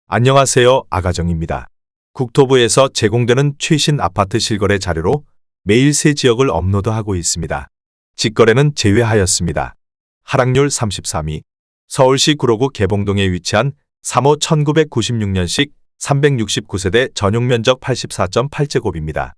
안녕하세요. 아가정입니다. 국토부에서 제공되는 최신 아파트 실거래 자료로 매일 새 지역을 업로드하고 있습니다. 직거래는 제외하였습니다. 하락률 33위. 서울시 구로구 개봉동에 위치한 3호 1996년식 369세대 전용면적 84.8제곱입니다.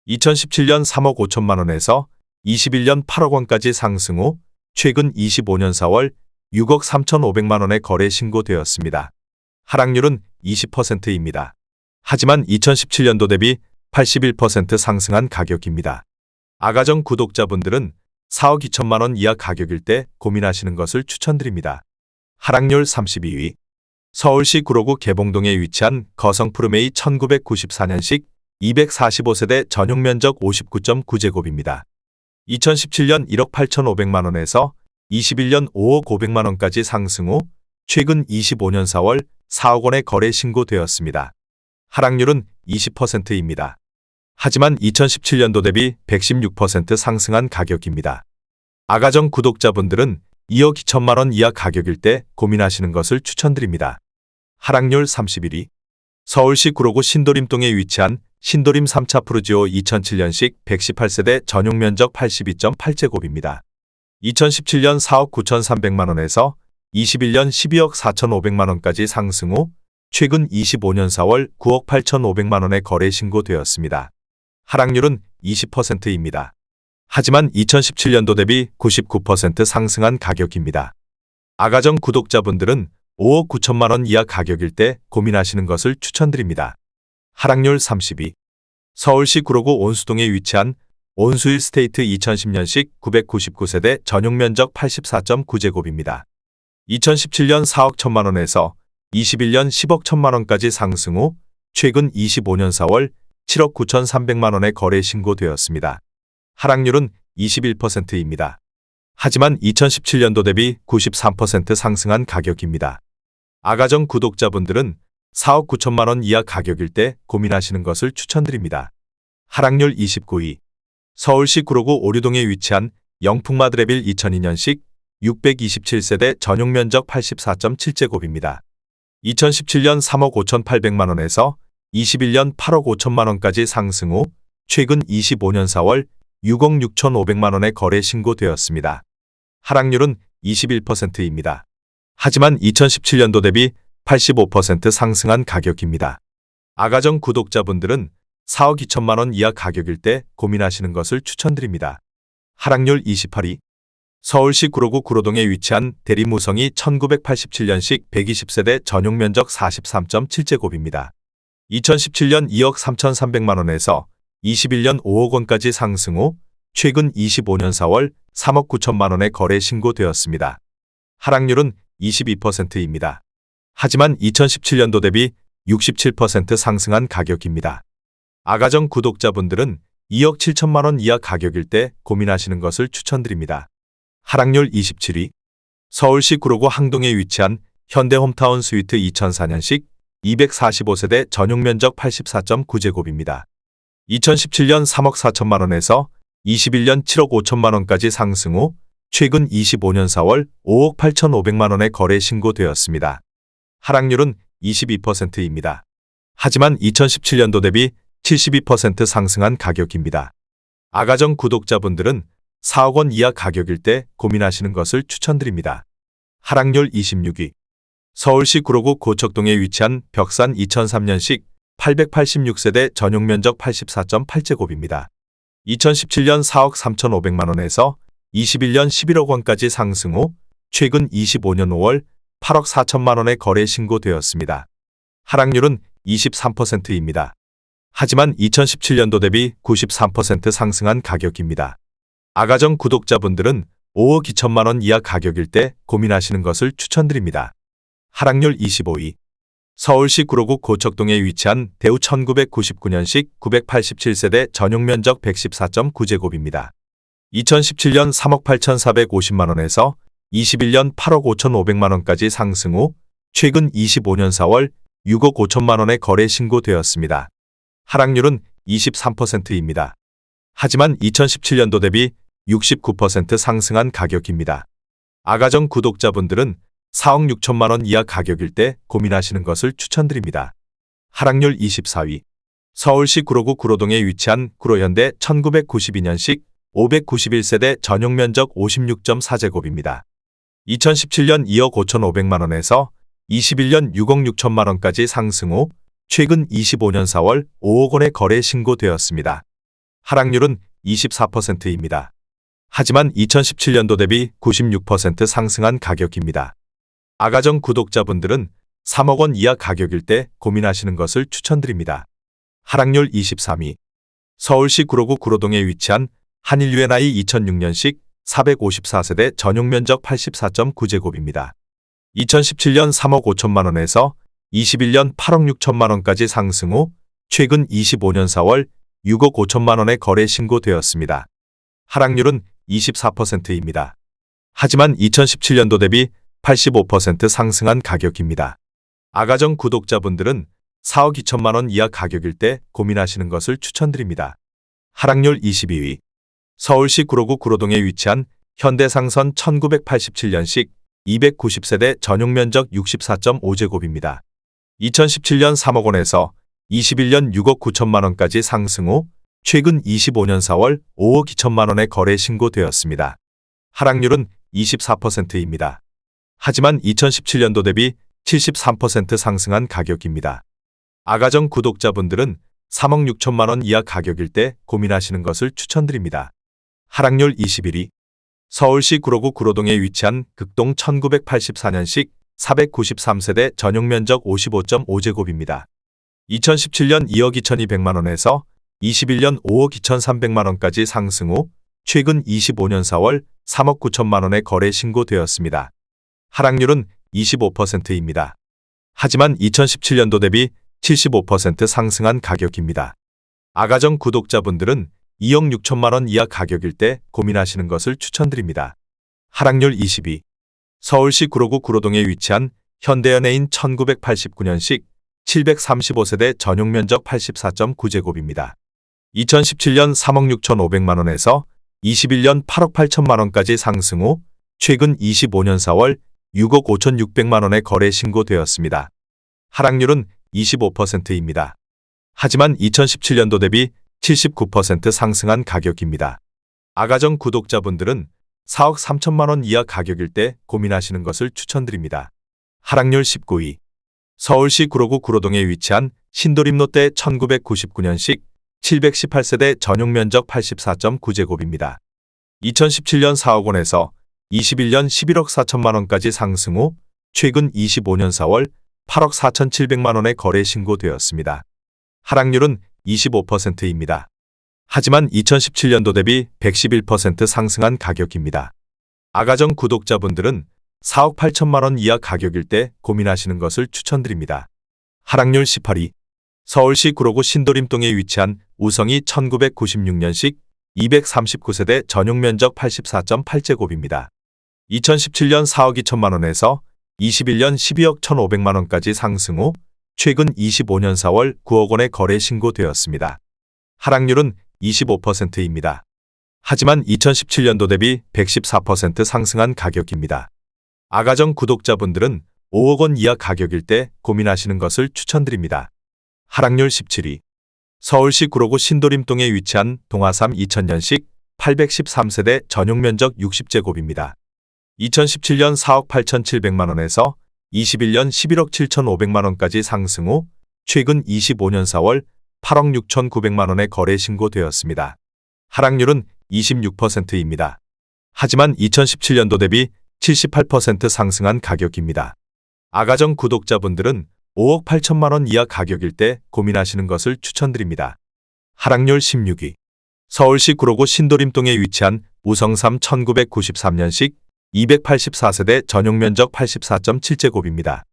2017년 3억 5천만 원에서 21년 8억 원까지 상승 후 최근 25년 4월 6억 3,500만 원에 거래 신고되었습니다. 하락률은 20%입니다. 하지만 2017년도 대비 81% 상승한 가격입니다. 아가정 구독자분들은 4억 2천만 원 이하 가격일 때 고민하시는 것을 추천드립니다. 하락률 32위. 서울시 구로구 개봉동에 위치한 거성푸르메이 1994년식 245세대 전용면적 59.9제곱입니다. 2017년 1억 8,500만 원에서 21년 5억 500만 원까지 상승 후 최근 25년 4월 4억 원에 거래 신고되었습니다. 하락률은 20%입니다. 하지만 2017년도 대비 116% 상승한 가격입니다. 아가정 구독자분들은 2억 2천만 원 이하 가격일 때 고민하시는 것을 추천드립니다. 하락률 31위. 서울시 구로구 신도림동에 위치한 신도림 3차 푸르지오 2007년식 118세대 전용면적 82.8제곱입니다. 2017년 4억 9,300만 원에서 21년 12억 4,500만 원까지 상승 후 최근 25년 4월 9억 8,500만 원에 거래 신고되었습니다. 하락률은 20%입니다. 하지만 2017년도 대비 99% 상승한 가격입니다. 아가정 구독자분들은 5억 9천만 원 이하 가격일 때 고민하시는 것을 추천드립니다. 하락률 30위. 서울시 구로구 온수동에 위치한 온수일 스테이트 2010년식 999세대 전용면적 84.9제곱입니다. 2017년 4억 1천만 원에서 21년 10억 1천만 원까지 상승 후 최근 25년 4월 7억 9,300만 원에 거래 신고되었습니다. 하락률은 21%입니다. 하지만 2017년도 대비 93% 상승한 가격입니다. 아가정 구독자분들은 4억 9천만 원 이하 가격일 때 고민하시는 것을 추천드립니다. 하락률 29위. 서울시 구로구 오류동에 위치한 영풍마드레빌 2002년식 627세대 전용면적 84.7제곱입니다. 2017년 3억 5,800만 원에서 21년 8억 5천만 원까지 상승 후 최근 25년 4월 6억 6,500만 원에 거래 신고되었습니다. 하락률은 21%입니다. 하지만 2017년도 대비 85% 상승한 가격입니다. 아가정 구독자분들은 4억 2천만 원 이하 가격일 때 고민하시는 것을 추천드립니다. 하락률 28위. 서울시 구로구 구로동에 위치한 대리무성이 1987년식 120세대 전용면적 43.7제곱입니다. 2017년 2억 3,300만 원에서 21년 5억 원까지 상승 후 최근 25년 4월 3억 9천만 원에 거래 신고되었습니다. 하락률은 22%입니다. 하지만 2017년도 대비 67% 상승한 가격입니다. 아가정 구독자분들은 2억 7천만 원 이하 가격일 때 고민하시는 것을 추천드립니다. 하락률 27위. 서울시 구로구 항동에 위치한 현대홈타운 스위트 2004년식 245세대 전용면적 84.9제곱입니다. 2017년 3억 4천만 원에서 21년 7억 5천만 원까지 상승 후 최근 25년 4월 5억 8,500만 원에 거래 신고되었습니다. 하락률은 22%입니다. 하지만 2017년도 대비 72% 상승한 가격입니다. 아가정 구독자분들은 4억 원 이하 가격일 때 고민하시는 것을 추천드립니다. 하락률 26위. 서울시 구로구 고척동에 위치한 벽산 2003년식 886세대 전용면적 84.8제곱입니다. 2017년 4억 3,500만 원에서 21년 11억 원까지 상승 후 최근 25년 5월 8억 4천만 원에 거래 신고되었습니다. 하락률은 23%입니다. 하지만 2017년도 대비 93% 상승한 가격입니다. 아가정 구독자분들은 5억 2천만 원 이하 가격일 때 고민하시는 것을 추천드립니다. 하락률 25위. 서울시 구로구 고척동에 위치한 대우 1999년식 987세대 전용면적 114.9제곱입니다. 2017년 3억 8,450만 원에서 21년 8억 5,500만 원까지 상승 후 최근 25년 4월 6억 5천만 원에 거래 신고되었습니다. 하락률은 23%입니다. 하지만 2017년도 대비 69% 상승한 가격입니다. 아가정 구독자분들은 4억 6천만 원 이하 가격일 때 고민하시는 것을 추천드립니다. 하락률 24위. 서울시 구로구 구로동에 위치한 구로현대 1992년식 591세대 전용 면적 56.4제곱입니다. 2017년 2억 5,500만 원에서 21년 6억 6천만 원까지 상승 후 최근 25년 4월 5억 원의 거래 신고되었습니다. 하락률은 24%입니다. 하지만 2017년도 대비 96% 상승한 가격입니다. 아가정 구독자분들은 3억 원 이하 가격일 때 고민하시는 것을 추천드립니다. 하락률 23위. 서울시 구로구 구로동에 위치한 한일 U&I 2006년식 454세대 전용 면적 84.9제곱입니다. 2017년 3억 5천만 원에서 21년 8억 6천만 원까지 상승 후 최근 25년 4월 6억 5천만 원의 거래 신고되었습니다. 하락률은 24%입니다. 하지만 2017년도 대비 85% 상승한 가격입니다. 아가정 구독자분들은 4억 2천만 원 이하 가격일 때 고민하시는 것을 추천드립니다. 하락률 22위. 서울시 구로구 구로동에 위치한 현대상선 1987년식 290세대 전용 면적 64.5제곱입니다. 2017년 3억 원에서 21년 6억 9천만 원까지 상승 후 최근 25년 4월 5억 2천만 원의 거래 신고되었습니다. 하락률은 24%입니다. 하지만 2017년도 대비 73% 상승한 가격입니다. 아가정 구독자분들은 3억 6천만 원 이하 가격일 때 고민하시는 것을 추천드립니다. 하락률 21위. 서울시 구로구 구로동에 위치한 극동 1984년식 493세대 전용 면적 55.5제곱입니다. 2017년 2억 2,200만 원에서 21년 5억 2,300만 원까지 상승 후 최근 25년 4월 3억 9천만 원의 거래 신고되었습니다. 하락률은 25%입니다. 하지만 2017년도 대비 75% 상승한 가격입니다. 아가정 구독자분들은 2억 6천만 원 이하 가격일 때 고민하시는 것을 추천드립니다. 하락률 22. 서울시 구로구 구로동에 위치한 현대연예인 1989년식 735세대 전용 면적 84.9제곱입니다. 2017년 3억 6,500만 원에서 21년 8억 8천만 원까지 상승 후 최근 25년 4월 6억 5,600만 원의 거래 신고되었습니다. 하락률은 25%입니다. 하지만 2017년도 대비 79% 상승한 가격입니다. 아가정 구독자분들은 4억 3천만 원 이하 가격일 때 고민하시는 것을 추천드립니다. 하락률 19위. 서울시 구로구 구로동에 위치한 신도림 롯데 1999년식 718세대 전용 면적 84.9제곱입니다. 2017년 4억 원에서 21년 11억 4천만 원까지 상승 후 최근 25년 4월 8억 4,700만 원의 거래 신고되었습니다. 하락률은 25%입니다. 하지만 2017년도 대비 111% 상승한 가격입니다. 아가정 구독자분들은 4억 8천만 원 이하 가격일 때 고민하시는 것을 추천드립니다. 하락률 18위. 서울시 구로구 신도림동에 위치한 우성이 1996년식 239세대 전용 면적 84.8제곱입니다. 2017년 4억 2천만 원에서 21년 12억 1,500만 원까지 상승 후 최근 25년 4월 9억 원의 거래 신고되었습니다. 하락률은 25%입니다. 하지만 2017년도 대비 114% 상승한 가격입니다. 아가정 구독자분들은 5억 원 이하 가격일 때 고민하시는 것을 추천드립니다. 하락률 17위. 서울시 구로구 신도림동에 위치한 동아삼 2000년식 813세대 전용 면적 60제곱입니다. 2017년 4억 8,700만 원에서 21년 11억 7,500만 원까지 상승 후 최근 25년 4월 8억 6,900만 원의 거래 신고되었습니다. 하락률은 26%입니다. 하지만 2017년도 대비 78% 상승한 가격입니다. 아가정 구독자분들은 5억 8천만 원 이하 가격일 때 고민하시는 것을 추천드립니다. 하락률 16위. 서울시 구로구 신도림동에 위치한 우성삼 1993년식 284세대 전용 면적 84.7제곱입니다.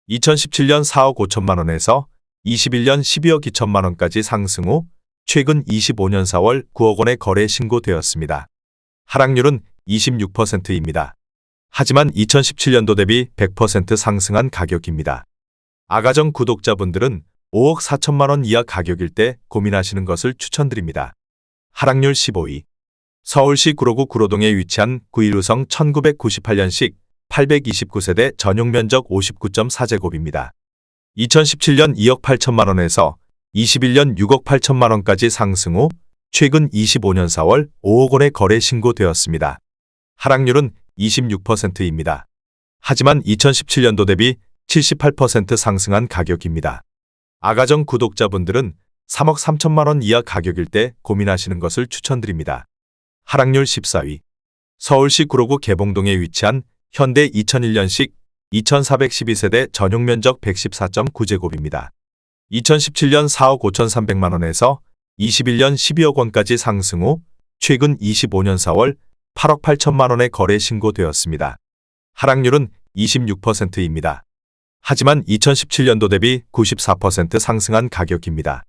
2017년 4억 5천만 원에서 21년 12억 2천만 원까지 상승 후 최근 25년 4월 9억 원의 거래 신고되었습니다. 하락률은 26%입니다. 하지만 2017년도 대비 100% 상승한 가격입니다. 아가정 구독자분들은 5억 4천만 원 이하 가격일 때 고민하시는 것을 추천드립니다. 하락률 15위. 서울시 구로구 구로동에 위치한 9.1우성 1998년식 829세대 전용 면적 59.4제곱입니다. 2017년 2억 8천만 원에서 21년 6억 8천만 원까지 상승 후 최근 25년 4월 5억 원의 거래 신고되었습니다. 하락률은 26%입니다. 하지만 2017년도 대비 78% 상승한 가격입니다. 아가정 구독자분들은 3억 3천만 원 이하 가격일 때 고민하시는 것을 추천드립니다. 하락률 14위. 서울시 구로구 개봉동에 위치한 현대 2001년식 2412세대 전용 면적 114.9제곱입니다. 2017년 4억 5,300만 원에서 21년 12억 원까지 상승 후 최근 25년 4월 8억 8천만 원의 거래 신고되었습니다. 하락률은 26%입니다. 하지만 2017년도 대비 94% 상승한 가격입니다.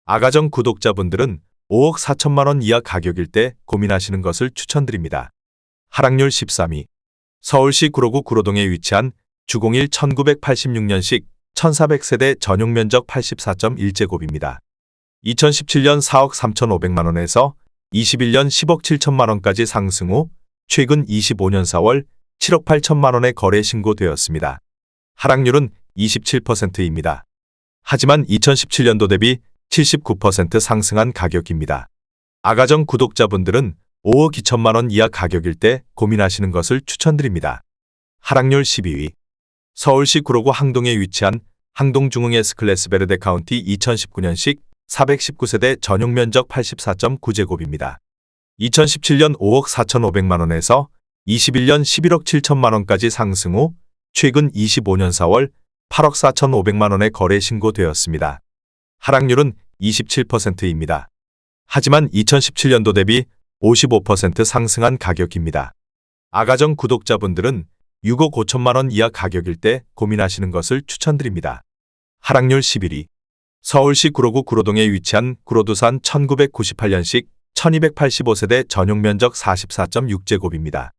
아가정 구독자분들은 5억 4천만 원 이하 가격일 때 고민하시는 것을 추천드립니다. 하락률 13위. 서울시 구로구 구로동에 위치한 주공일 1986년식 1400세대 전용 면적 84.1제곱입니다. 2017년 4억 3,500만 원에서 21년 10억 7천만 원까지 상승 후 최근 25년 4월 7억 8천만 원의 거래 신고되었습니다. 하락률은 27%입니다. 하지만 2017년도 대비 79% 상승한 가격입니다. 아가정 구독자분들은 5억 2천만 원 이하 가격일 때 고민하시는 것을 추천드립니다. 하락률 12위. 서울시 구로구 항동에 위치한 항동중흥 S클래스 베르데 카운티 2019년식 419세대 전용 면적 84.9제곱입니다. 2017년 5억 4,500만 원에서 21년 11억 7천만 원까지 상승 후 최근 25년 4월 8억 4,500만 원의 거래 신고되었습니다. 하락률은 27%입니다. 하지만 2017년도 대비 55% 상승한 가격입니다. 아가정 구독자분들은 6억 5천만 원 이하 가격일 때 고민하시는 것을 추천드립니다. 하락률 11위. 서울시 구로구 구로동에 위치한 구로두산 1998년식 1285세대 전용 면적 44.6제곱입니다.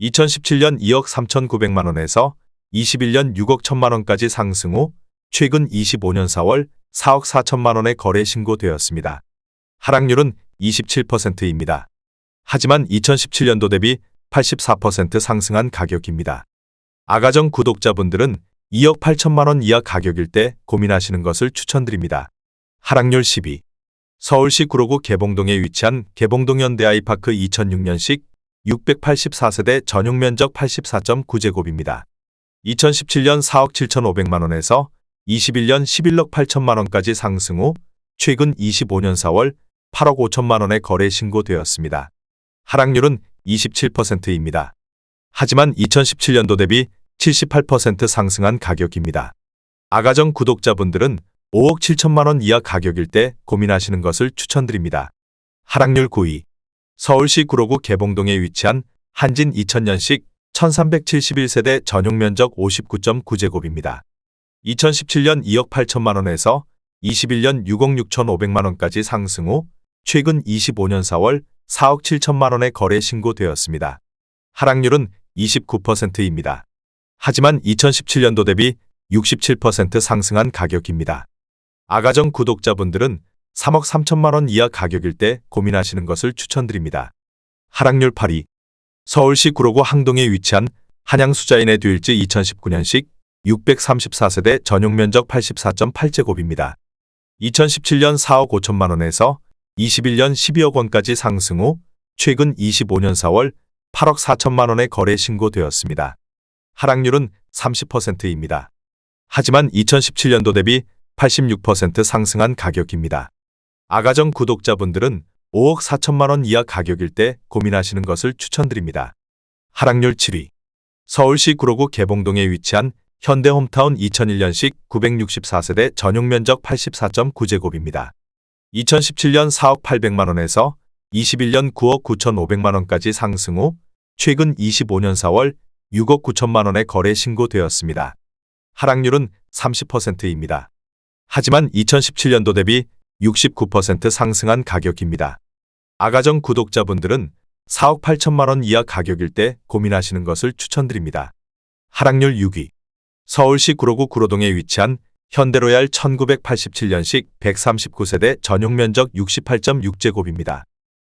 2017년 2억 3,900만 원에서 21년 6억 1천만 원까지 상승 후 최근 25년 4월 4억 4천만 원의 거래 신고되었습니다. 하락률은 27%입니다. 하지만 2017년도 대비 84% 상승한 가격입니다. 아가정 구독자분들은 2억 8천만 원 이하 가격일 때 고민하시는 것을 추천드립니다. 하락률 10위. 서울시 구로구 개봉동에 위치한 개봉동 현대아이파크 2006년식 684세대 전용 면적 84.9제곱입니다. 2017년 4억 7,500만 원에서 21년 11억 8천만 원까지 상승 후 최근 25년 4월 8억 5천만 원의 거래 신고되었습니다. 하락률은 27%입니다. 하지만 2017년도 대비 78% 상승한 가격입니다. 아가정 구독자분들은 5억 7천만 원 이하 가격일 때 고민하시는 것을 추천드립니다. 하락률 9위. 서울시 구로구 개봉동에 위치한 한진 2000년식 1371세대 전용 면적 59.9제곱입니다. 2017년 2억 8천만 원에서 21년 6억 6,500만 원까지 상승 후 최근 25년 4월 4억 7천만 원의 거래 신고되었습니다. 하락률은 29%입니다. 하지만 2017년도 대비 67% 상승한 가격입니다. 아가정 구독자분들은 3억 3천만 원 이하 가격일 때 고민하시는 것을 추천드립니다. 하락률 8위. 서울시 구로구 항동에 위치한 한양수자인의 듀일즈 2019년식 634세대 전용 면적 84.8제곱입니다. 2017년 4억 5천만 원에서 21년 12억 원까지 상승 후 최근 25년 4월 8억 4천만 원의 거래 신고되었습니다. 하락률은 30%입니다. 하지만 2017년도 대비 86% 상승한 가격입니다. 아가정 구독자분들은 5억 4천만 원 이하 가격일 때 고민하시는 것을 추천드립니다. 하락률 7위. 서울시 구로구 개봉동에 위치한 현대홈타운 2001년식 964세대 전용 면적 84.9제곱입니다. 2017년 4억 800만 원에서 21년 9억 9,500만 원까지 상승 후 최근 25년 4월 6억 9천만 원의 거래 신고되었습니다. 하락률은 30%입니다. 하지만 2017년도 대비 69% 상승한 가격입니다. 아가정 구독자분들은 4억 8천만 원 이하 가격일 때 고민하시는 것을 추천드립니다. 하락률 6위. 서울시 구로구 구로동에 위치한 현대로얄 1987년식 139세대 전용 면적 68.6제곱입니다.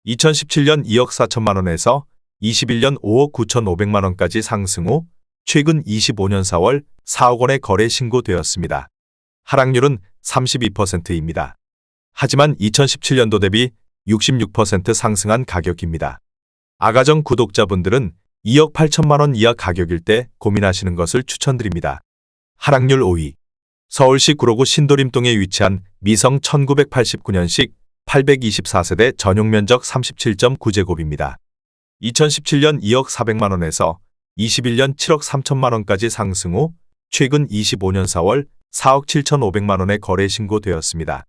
2017년 2억 4천만 원에서 21년 5억 9,500만 원까지 상승 후 최근 25년 4월 4억 원의 거래 신고되었습니다. 하락률은 32%입니다. 하지만 2017년도 대비 66% 상승한 가격입니다. 아가정 구독자분들은 2억 8천만 원 이하 가격일 때 고민하시는 것을 추천드립니다. 하락률 5위. 서울시 구로구 신도림동에 위치한 미성 1989년식 824세대 전용 면적 37.9제곱입니다. 2017년 2억 400만 원에서 21년 7억 3천만 원까지 상승 후 최근 25년 4월 4억 7천5백만 원의 거래 신고되었습니다.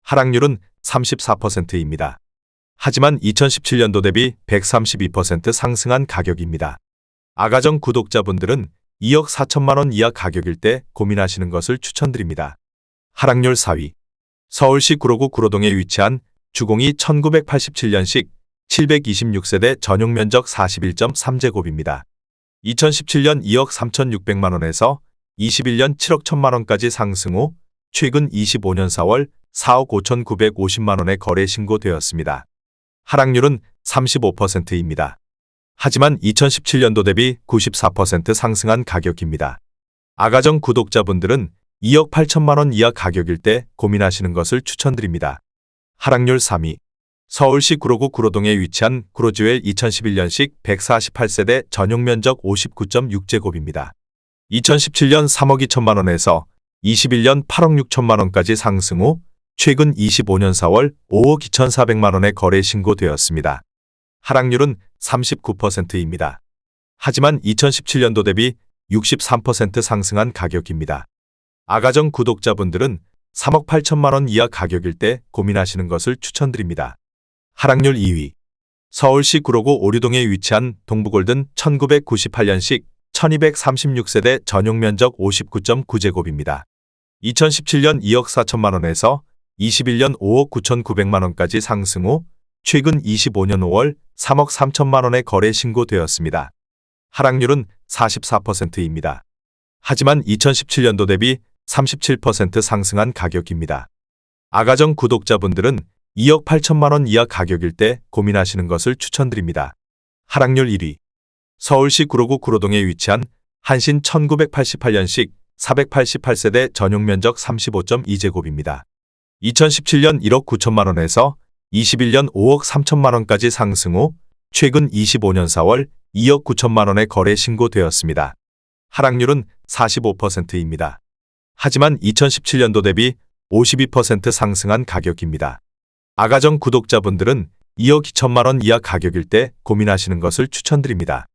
하락률은 34%입니다. 하지만 2017년도 대비 132% 상승한 가격입니다. 아가정 구독자분들은 2억 4천만 원 이하 가격일 때 고민하시는 것을 추천드립니다. 하락률 4위. 서울시 구로구 구로동에 위치한 주공이 1987년식 726세대 전용 면적 41.3제곱입니다. 2017년 2억 3,600만 원에서 21년 7억 1천만 원까지 상승 후 최근 25년 4월 4억 5,950만 원의 거래 신고되었습니다. 하락률은 35%입니다. 하지만 2017년도 대비 94% 상승한 가격입니다. 아가정 구독자분들은 2억 8천만 원 이하 가격일 때 고민하시는 것을 추천드립니다. 하락률 3위. 서울시 구로구 구로동에 위치한 구로지웰 2011년식 148세대 전용 면적 59.6제곱입니다. 2017년 3억 2천만 원에서 21년 8억 6천만 원까지 상승 후 최근 25년 4월 5억 2,400만 원의 거래 신고되었습니다. 하락률은 39%입니다. 하지만 2017년도 대비 63% 상승한 가격입니다. 아가정 구독자분들은 3억 8천만 원 이하 가격일 때 고민하시는 것을 추천드립니다. 하락률 2위. 서울시 구로구 오류동에 위치한 동부골든 1998년식 1236세대 전용 면적 59.9제곱입니다. 2017년 2억 4천만 원에서 21년 5억 9,900만 원까지 상승 후 최근 25년 5월 3억 3천만 원의 거래 신고되었습니다. 하락률은 44%입니다. 하지만 2017년도 대비 37% 상승한 가격입니다. 아가정 구독자분들은 2억 8천만 원 이하 가격일 때 고민하시는 것을 추천드립니다. 하락률 1위. 서울시 구로구 구로동에 위치한 한신 1988년식 488세대 전용 면적 35.2제곱입니다. 2017년 1억 9천만 원에서 21년 5억 3천만 원까지 상승 후 최근 25년 4월 2억 9천만 원의 거래 신고되었습니다. 하락률은 45%입니다. 하지만 2017년도 대비 52% 상승한 가격입니다. 아가정 구독자분들은 2억 2천만 원 이하 가격일 때 고민하시는 것을 추천드립니다.